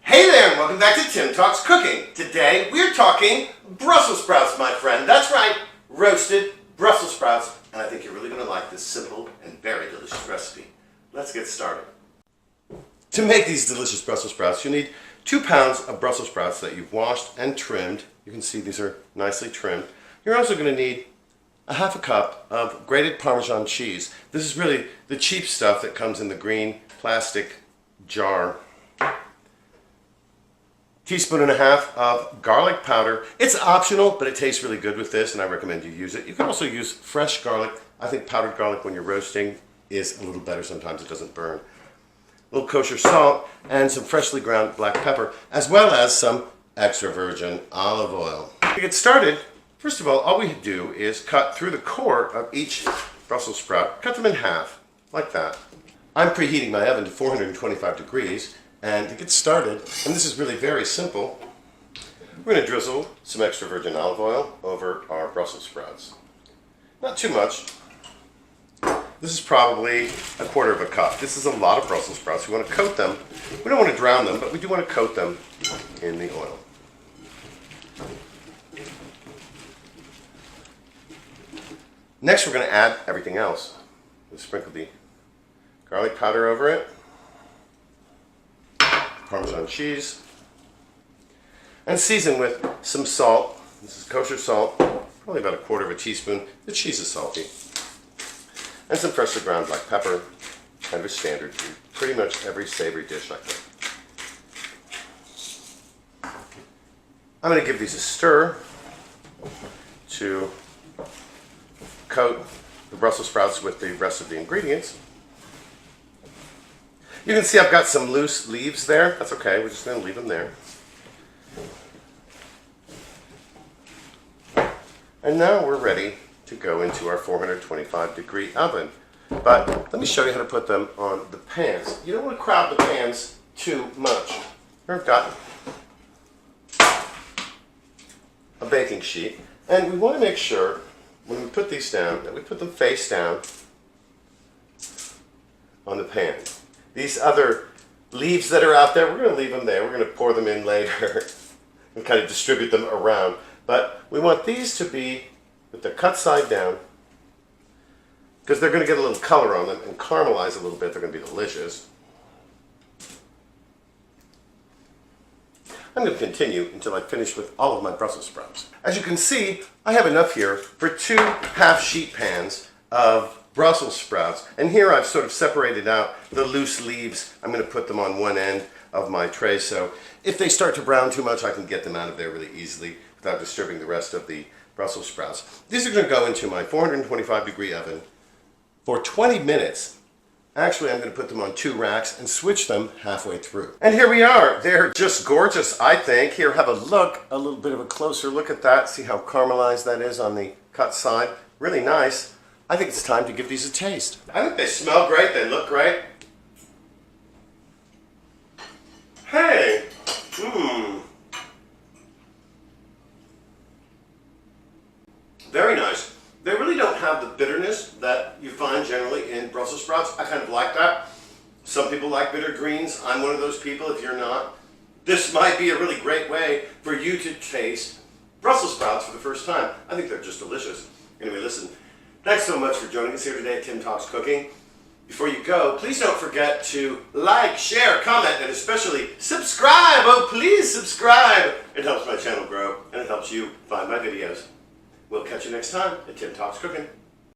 Hey there, and welcome back to Tim Talks Cooking. Today we're talking Brussels sprouts, my friend. That's right, roasted Brussels sprouts. And I think you're really going to like this simple and very delicious recipe. Let's get started. To make these delicious Brussels sprouts, you need 2 pounds of Brussels sprouts that you've washed and trimmed. You can see these are nicely trimmed. You're also going to need a half a cup of grated Parmesan cheese. This is really the cheap stuff that comes in the green plastic jar. Teaspoon and a half of garlic powder. It's optional, but it tastes really good with this, and I recommend you use it. You can also use fresh garlic. I think powdered garlic when you're roasting is a little better. Sometimes it doesn't burn. A little kosher salt and some freshly ground black pepper, as well as some extra virgin olive oil. To get started, first of all we do is cut through the core of each Brussels sprout. Cut them in half, like that. I'm preheating my oven to 425 degrees. And to get started, and this is really very simple, we're going to drizzle some extra virgin olive oil over our Brussels sprouts. Not too much. This is probably a quarter of a cup. This is a lot of Brussels sprouts. We want to coat them. We don't want to drown them, but we do want to coat them in the oil. Next, we're going to add everything else. We'll sprinkle the garlic powder over it. Parmesan cheese, and season with some salt. This is kosher salt, probably about a quarter of a teaspoon. The cheese is salty. And some freshly ground black pepper, kind of a standard in pretty much every savory dish, I think. I'm going to give these a stir to coat the Brussels sprouts with the rest of the ingredients. You can see I've got some loose leaves there. That's okay, we're just going to leave them there. And now we're ready to go into our 425 degree oven. But let me show you how to put them on the pans. You don't want to crowd the pans too much. Here I've got a baking sheet. And we want to make sure when we put these down that we put them face down on the pan. These other leaves that are out there, we're going to leave them there. We're going to pour them in later and kind of distribute them around. But we want these to be with the cut side down because they're going to get a little color on them and caramelize a little bit. They're going to be delicious. I'm going to continue until I finish with all of my Brussels sprouts. As you can see, I have enough here for 2 half-sheet pans of Brussels sprouts, and here I've sort of separated out the loose leaves. I'm going to put them on one end of my tray, so if they start to brown too much, I can get them out of there really easily without disturbing the rest of the Brussels sprouts. These are going to go into my 425 degree oven for 20 minutes. Actually, I'm going to put them on 2 racks and switch them halfway through. And here we are. They're just gorgeous, I think. Here, have a look, a little bit of a closer look at that. See how caramelized that is on the cut side. Really nice. I think it's time to give these a taste. I think they smell great, they look great. Hey, Very nice. They really don't have the bitterness that you find generally in Brussels sprouts. I kind of like that. Some people like bitter greens. I'm one of those people. If you're not, this might be a really great way for you to taste Brussels sprouts for the first time. I think they're just delicious. Anyway, listen. Thanks so much for joining us here today at Tim Talks Cooking. Before you go, please don't forget to like, share, comment, and especially subscribe. Oh, please subscribe. It helps my channel grow, and it helps you find my videos. We'll catch you next time at Tim Talks Cooking.